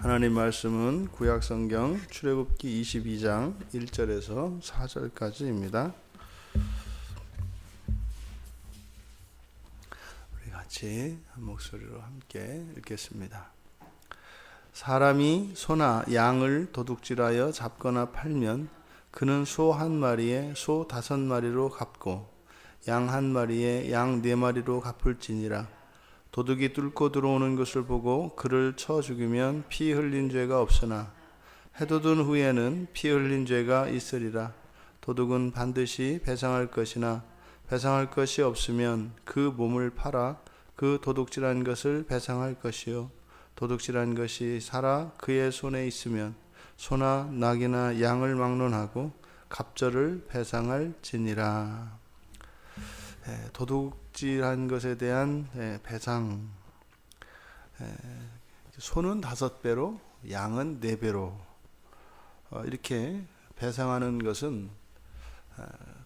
하나님 말씀은 구약성경 출애굽기 22장 1절에서 4절까지입니다. 우리 같이 한 목소리로 함께 읽겠습니다. 사람이 소나 양을 도둑질하여 잡거나 팔면 그는 소 한 마리에 소 5마리로 갚고 양 한 마리에 양 4마리로 갚을지니라. 도둑이 뚫고 들어오는 것을 보고 그를 쳐 죽이면 피 흘린 죄가 없으나 해돋은 후에는 피 흘린 죄가 있으리라. 도둑은 반드시 배상할 것이나 배상할 것이 없으면 그 몸을 팔아 그 도둑질한 것을 배상할 것이요 도둑질한 것이 살아 그의 손에 있으면 소나 낙이나 양을 막론하고 갑절을 배상할지니라. 도둑질한 것에 대한 배상. 소는 5배로 양은 4배로 이렇게 배상하는 것은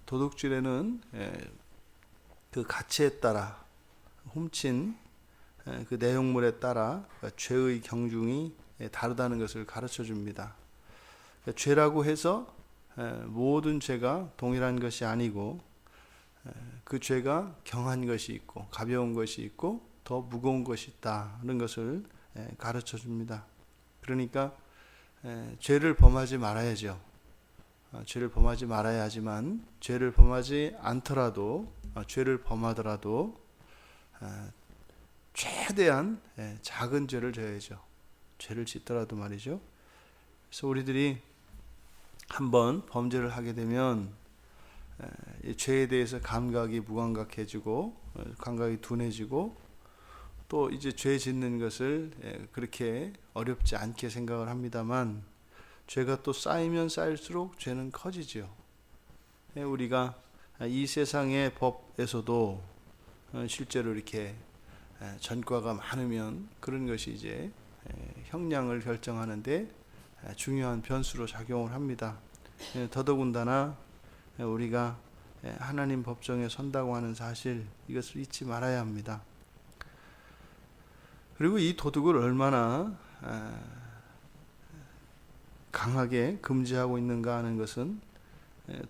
도둑질에는 그 가치에 따라 훔친 그 내용물에 따라 죄의 경중이 다르다는 것을 가르쳐 줍니다. 죄라고 해서 모든 죄가 동일한 것이 아니고 그 죄가 경한 것이 있고 가벼운 것이 있고 더 무거운 것이 있다는 것을 가르쳐 줍니다. 그러니까 죄를 범하지 말아야죠. 죄를 범하지 말아야 하지만 죄를 범하지 않더라도 죄를 범하더라도 최대한 작은 죄를 져야죠. 죄를 짓더라도 말이죠. 그래서 우리들이 한번 범죄를 하게 되면 죄에 대해서 감각이 무감각해지고 감각이 둔해지고 또 이제 죄 짓는 것을 그렇게 어렵지 않게 생각을 합니다만 죄가 또 쌓이면 쌓일수록 죄는 커지죠. 우리가 이 세상의 법에서도 실제로 이렇게 전과가 많으면 그런 것이 이제 형량을 결정하는데 중요한 변수로 작용을 합니다. 더더군다나 우리가 하나님 법정에 선다고 하는 사실, 이것을 잊지 말아야 합니다. 그리고 이 도둑을 얼마나 강하게 금지하고 있는가 하는 것은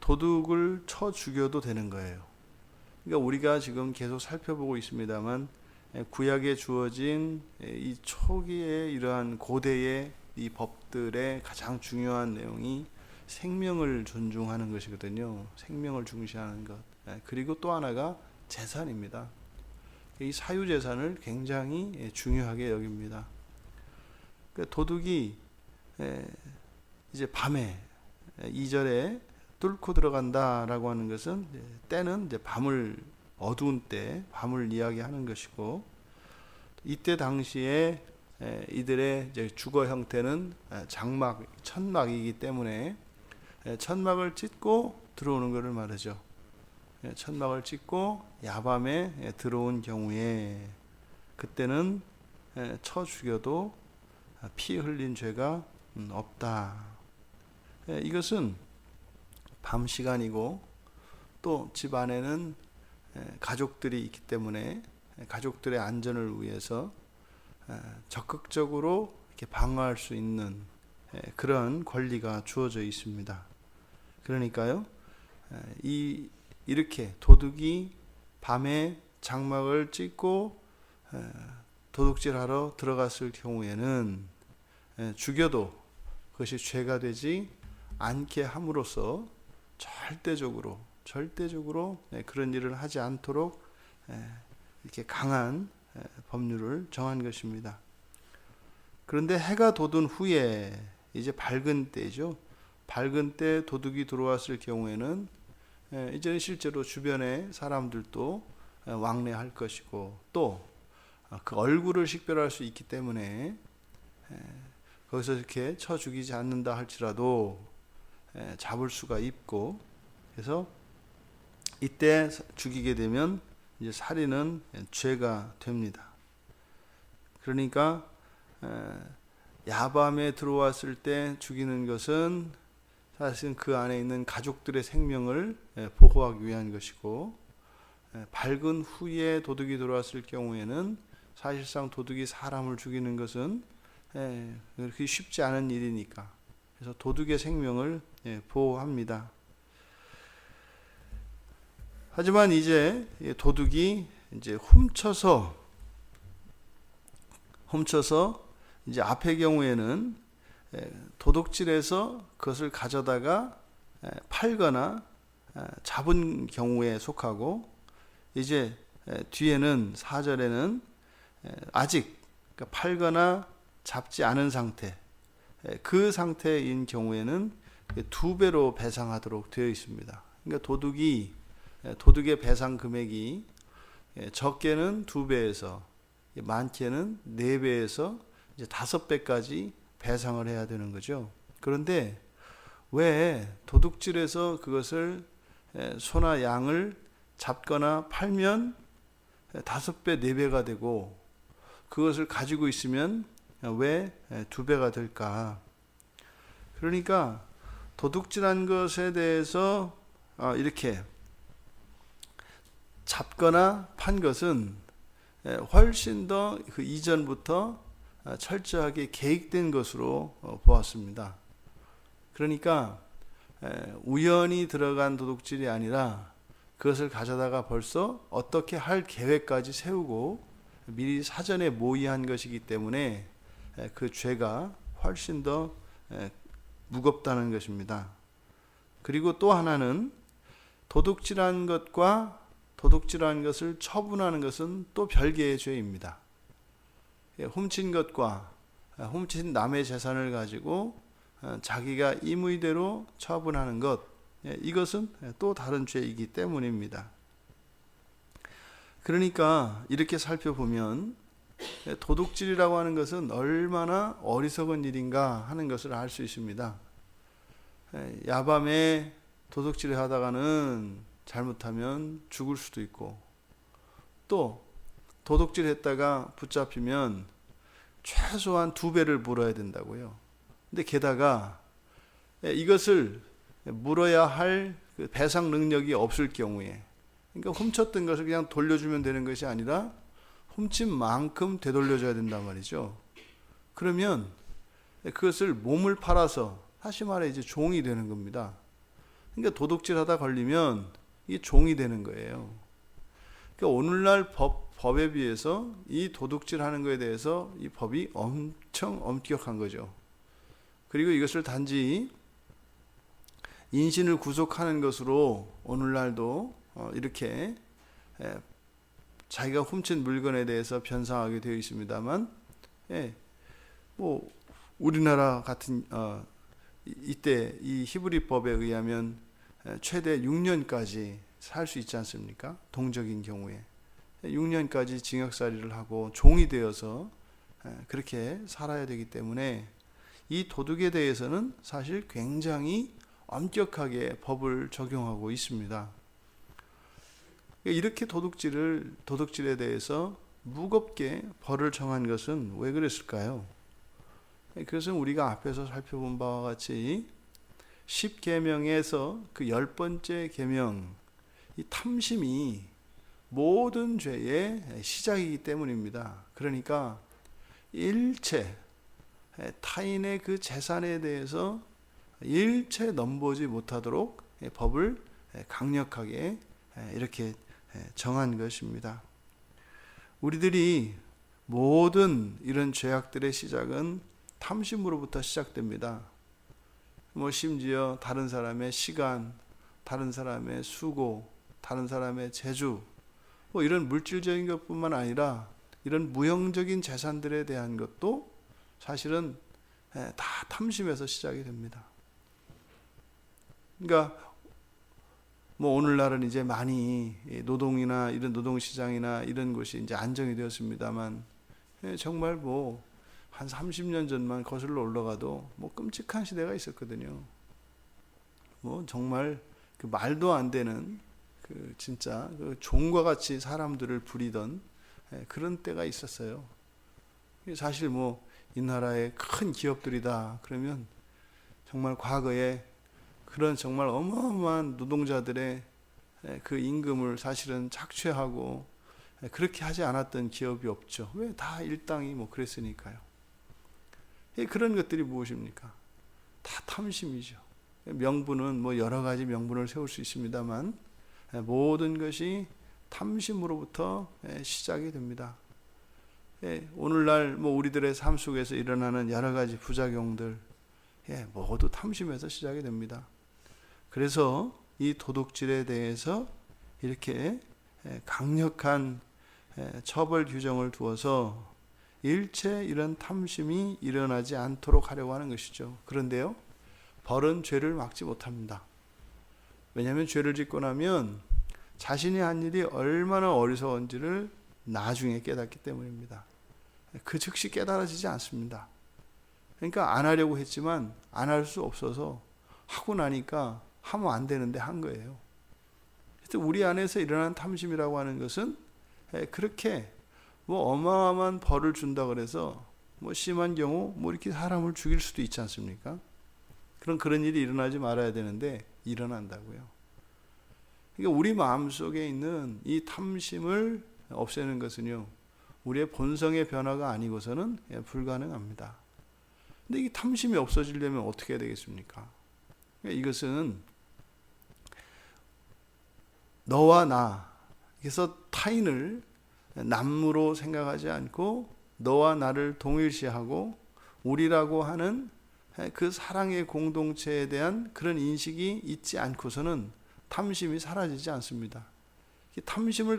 도둑을 쳐 죽여도 되는 거예요. 그러니까 우리가 지금 계속 살펴보고 있습니다만 구약에 주어진 이 초기의 이러한 고대의 이 법들의 가장 중요한 내용이 생명을 존중하는 것이거든요. 생명을 중시하는 것. 그리고 또 하나가 재산입니다. 이 사유재산을 굉장히 중요하게 여깁니다. 도둑이 이제 밤에 2절에 뚫고 들어간다라고 하는 것은 때는 이제 밤을 어두운 때 밤을 이야기하는 것이고, 이때 당시에 이들의 이제 주거 형태는 장막, 천막이기 때문에 천막을 찢고 들어오는 것을 말하죠. 천막을 찢고 야밤에 들어온 경우에 그때는 쳐 죽여도 피 흘린 죄가 없다. 이것은 밤 시간이고 또 집 안에는 가족들이 있기 때문에 가족들의 안전을 위해서 적극적으로 이렇게 방어할 수 있는 그런 권리가 주어져 있습니다. 그러니까요, 이렇게 도둑이 밤에 장막을 찢고 도둑질하러 들어갔을 경우에는 죽여도 그것이 죄가 되지 않게 함으로써 절대적으로 그런 일을 하지 않도록 이렇게 강한 법률을 정한 것입니다. 그런데 해가 돋은 후에 이제 밝은 때죠. 밝은 때 도둑이 들어왔을 경우에는 이제는 실제로 주변의 사람들도 왕래할 것이고 또 그 얼굴을 식별할 수 있기 때문에 거기서 이렇게 쳐 죽이지 않는다 할지라도 잡을 수가 있고, 그래서 이때 죽이게 되면 이제 살인은 죄가 됩니다. 그러니까 야밤에 들어왔을 때 죽이는 것은 사실은 그 안에 있는 가족들의 생명을 보호하기 위한 것이고, 밝은 후에 도둑이 들어왔을 경우에는 사실상 도둑이 사람을 죽이는 것은 그렇게 쉽지 않은 일이니까. 그래서 도둑의 생명을 보호합니다. 하지만 이제 도둑이 이제 훔쳐서 이제 앞의 경우에는 도둑질해서 그것을 가져다가 팔거나 잡은 경우에 속하고, 이제 뒤에는 4절에는 아직 그러니까 팔거나 잡지 않은 상태, 그 상태인 경우에는 2배로 배상하도록 되어 있습니다. 그러니까 도둑의 배상 금액이 적게는 2배에서 많게는 4배에서 이제 5배까지 배상을 해야 되는 거죠. 그런데 왜 도둑질해서 그것을 소나 양을 잡거나 팔면 5배, 4배가 되고 그것을 가지고 있으면 왜 2배가 될까? 그러니까 도둑질한 것에 대해서 이렇게 잡거나 판 것은 훨씬 더 그 이전부터 철저하게 계획된 것으로 보았습니다. 그러니까 우연히 들어간 도둑질이 아니라 그것을 가져다가 벌써 어떻게 할 계획까지 세우고 미리 사전에 모의한 것이기 때문에 그 죄가 훨씬 더 무겁다는 것입니다. 그리고 또 하나는 도둑질한 것과 도둑질한 것을 처분하는 것은 또 별개의 죄입니다. 훔친 것과 훔친 남의 재산을 가지고 자기가 임의대로 처분하는 것, 이것은 또 다른 죄이기 때문입니다. 그러니까 이렇게 살펴보면 도둑질이라고 하는 것은 얼마나 어리석은 일인가 하는 것을 알 수 있습니다. 야밤에 도둑질을 하다가는 잘못하면 죽을 수도 있고, 또 도둑질 했다가 붙잡히면 최소한 2배를 물어야 된다고요. 근데 게다가 이것을 물어야 할 그 배상 능력이 없을 경우에, 그러니까 훔쳤던 것을 그냥 돌려주면 되는 것이 아니라 훔친 만큼 되돌려줘야 된단 말이죠. 그러면 그것을 몸을 팔아서, 다시 말해 이제 종이 되는 겁니다. 그러니까 도둑질 하다 걸리면 이게 종이 되는 거예요. 그러니까 오늘날 법에 비해서 이 도둑질 하는 것에 대해서 이 법이 엄청 엄격한 거죠. 그리고 이것을 단지 인신을 구속하는 것으로 오늘날도 이렇게 자기가 훔친 물건에 대해서 변상하게 되어 있습니다만, 뭐 우리나라 같은 이때 이 히브리법에 의하면 최대 6년까지 살 수 있지 않습니까? 동적인 경우에 6년까지 징역살이를 하고 종이 되어서 그렇게 살아야 되기 때문에 이 도둑에 대해서는 사실 굉장히 엄격하게 법을 적용하고 있습니다. 이렇게 도둑질에 대해서 무겁게 벌을 정한 것은 왜 그랬을까요? 그것은 우리가 앞에서 살펴본 바와 같이 10계명에서 그 10번째 계명, 이 탐심이 모든 죄의 시작이기 때문입니다. 그러니까 일체 타인의 그 재산에 대해서 일체 넘보지 못하도록 법을 강력하게 이렇게 정한 것입니다. 우리들이 모든 이런 죄악들의 시작은 탐심으로부터 시작됩니다. 뭐 심지어 다른 사람의 시간, 다른 사람의 수고, 다른 사람의 재주, 뭐 이런 물질적인 것뿐만 아니라 이런 무형적인 재산들에 대한 것도 사실은 다 탐심에서 시작이 됩니다. 그러니까 뭐 오늘날은 이제 많이 노동이나 이런 노동시장이나 이런 곳이 이제 안정이 되었습니다만, 정말 뭐 한 30년 전만 거슬러 올라가도 뭐 끔찍한 시대가 있었거든요. 뭐 정말 그 말도 안 되는 그 진짜 그 종과 같이 사람들을 부리던 그런 때가 있었어요. 사실 뭐 이 나라의 큰 기업들이다 그러면 정말 과거에 그런 정말 어마어마한 노동자들의 그 임금을 사실은 착취하고 그렇게 하지 않았던 기업이 없죠. 왜? 다 일당이 뭐 그랬으니까요. 그런 것들이 무엇입니까? 다 탐심이죠. 명분은 뭐 여러 가지 명분을 세울 수 있습니다만 모든 것이 탐심으로부터 시작이 됩니다. 오늘날 뭐 우리들의 삶 속에서 일어나는 여러 가지 부작용들 모두 탐심에서 시작이 됩니다. 그래서 이 도둑질에 대해서 이렇게 강력한 처벌 규정을 두어서 일체 이런 탐심이 일어나지 않도록 하려고 하는 것이죠. 그런데요, 벌은 죄를 막지 못합니다. 왜냐하면 죄를 짓고 나면 자신이 한 일이 얼마나 어리석은지를 나중에 깨닫기 때문입니다. 그 즉시 깨달아지지 않습니다. 그러니까 안 하려고 했지만 안 할 수 없어서 하고 나니까 하면 안 되는데 한 거예요. 우리 안에서 일어나는 탐심이라고 하는 것은 그렇게 뭐 어마어마한 벌을 준다 그래서 뭐 심한 경우 뭐 이렇게 사람을 죽일 수도 있지 않습니까? 그런 일이 일어나지 말아야 되는데 일어난다고요. 그러니까 우리 마음속에 있는 이 탐심을 없애는 것은요, 우리의 본성의 변화가 아니고서는 불가능합니다. 근데 이 탐심이 없어지려면 어떻게 해야 되겠습니까? 이것은 너와 나, 그래서 타인을 남으로 생각하지 않고 너와 나를 동일시하고 우리라고 하는 그 사랑의 공동체에 대한 그런 인식이 있지 않고서는 탐심이 사라지지 않습니다. 탐심을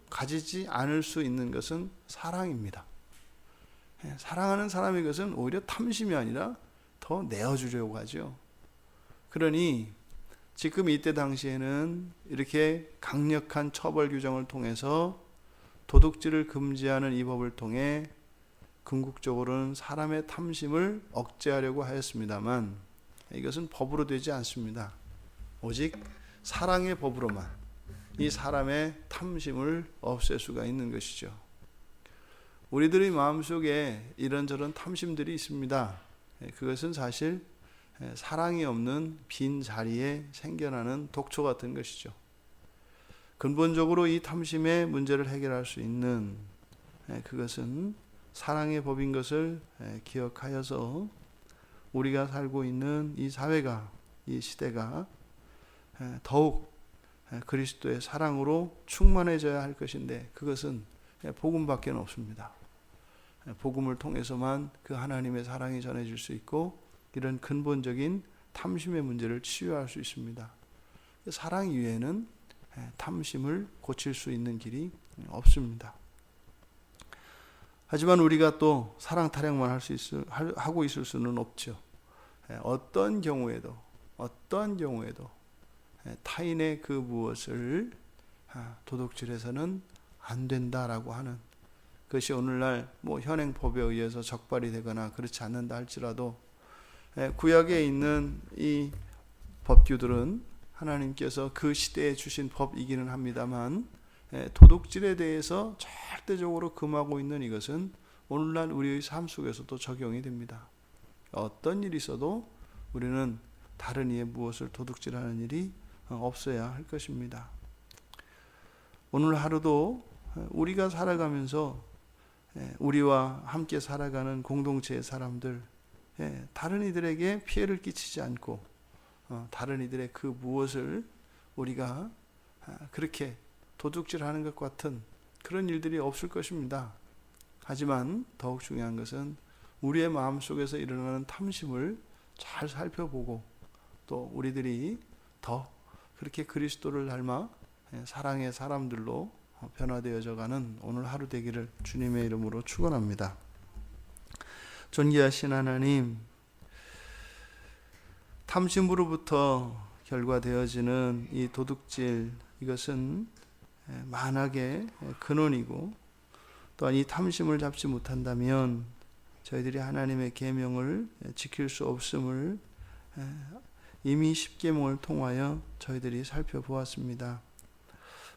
가지지 않을 수 있는 것은 사랑입니다. 사랑하는 사람의 것은 오히려 탐심이 아니라 더 내어주려고 하죠. 그러니 지금 이때 당시에는 이렇게 강력한 처벌 규정을 통해서 도둑질을 금지하는 이 법을 통해 궁극적으로는 사람의 탐심을 억제하려고 하였습니다만 이것은 법으로 되지 않습니다. 오직 사랑의 법으로만 이 사람의 탐심을 없앨 수가 있는 것이죠. 우리들의 마음속에 이런저런 탐심들이 있습니다. 그것은 사실 사랑이 없는 빈 자리에 생겨나는 독초 같은 것이죠. 근본적으로 이 탐심의 문제를 해결할 수 있는 그것은 사랑의 법인 것을 기억하여서 우리가 살고 있는 이 사회가, 이 시대가 더욱 그리스도의 사랑으로 충만해져야 할 것인데 그것은 복음밖에 없습니다. 복음을 통해서만 그 하나님의 사랑이 전해질 수 있고 이런 근본적인 탐심의 문제를 치유할 수 있습니다. 사랑 이외에는 탐심을 고칠 수 있는 길이 없습니다. 하지만 우리가 또 사랑 타령만 하고 있을 수는 없죠. 어떤 경우에도 타인의 그 무엇을 도둑질해서는 안 된다라고 하는 그것이 오늘날 뭐 현행법에 의해서 적발이 되거나 그렇지 않는다 할지라도 구약에 있는 이 법규들은 하나님께서 그 시대에 주신 법이기는 합니다만 도둑질에 대해서 절대적으로 금하고 있는 이것은 오늘날 우리의 삶 속에서도 적용이 됩니다. 어떤 일이 있어도 우리는 다른 이의 무엇을 도둑질하는 일이 없어야 할 것입니다. 오늘 하루도 우리가 살아가면서 우리와 함께 살아가는 공동체의 사람들, 다른 이들에게 피해를 끼치지 않고 다른 이들의 그 무엇을 우리가 그렇게 도둑질하는 것 같은 그런 일들이 없을 것입니다. 하지만 더욱 중요한 것은 우리의 마음속에서 일어나는 탐심을 잘 살펴보고 또 우리들이 더 그렇게 그리스도를 닮아 사랑의 사람들로 변화되어져가는 오늘 하루 되기를 주님의 이름으로 축원합니다. 존귀하신 하나님, 탐심으로부터 결과되어지는 이 도둑질, 이것은 만악의 근원이고 또한 이 탐심을 잡지 못한다면 저희들이 하나님의 계명을 지킬 수 없음을 이미 십계명을 통하여 저희들이 살펴보았습니다.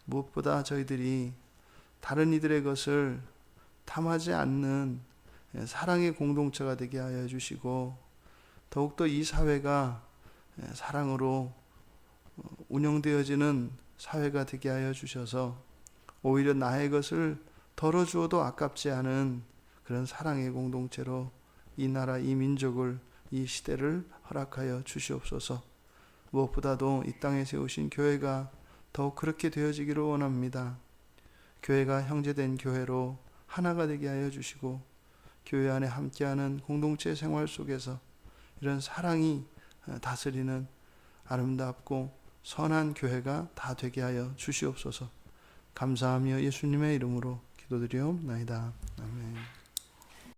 무엇보다 저희들이 다른 이들의 것을 탐하지 않는 사랑의 공동체가 되게 하여 주시고 더욱더 이 사회가 사랑으로 운영되어지는 사회가 되게 하여 주셔서 오히려 나의 것을 덜어주어도 아깝지 않은 그런 사랑의 공동체로 이 나라, 이 민족을, 이 시대를 허락하여 주시옵소서. 무엇보다도 이 땅에 세우신 교회가 더욱 그렇게 되어지기를 원합니다. 교회가 형제된 교회로 하나가 되게 하여 주시고, 교회 안에 함께하는 공동체 생활 속에서 이런 사랑이 다스리는 아름답고 선한 교회가 다 되게 하여 주시옵소서. 감사하며 예수님의 이름으로 기도드리옵나이다. 아멘.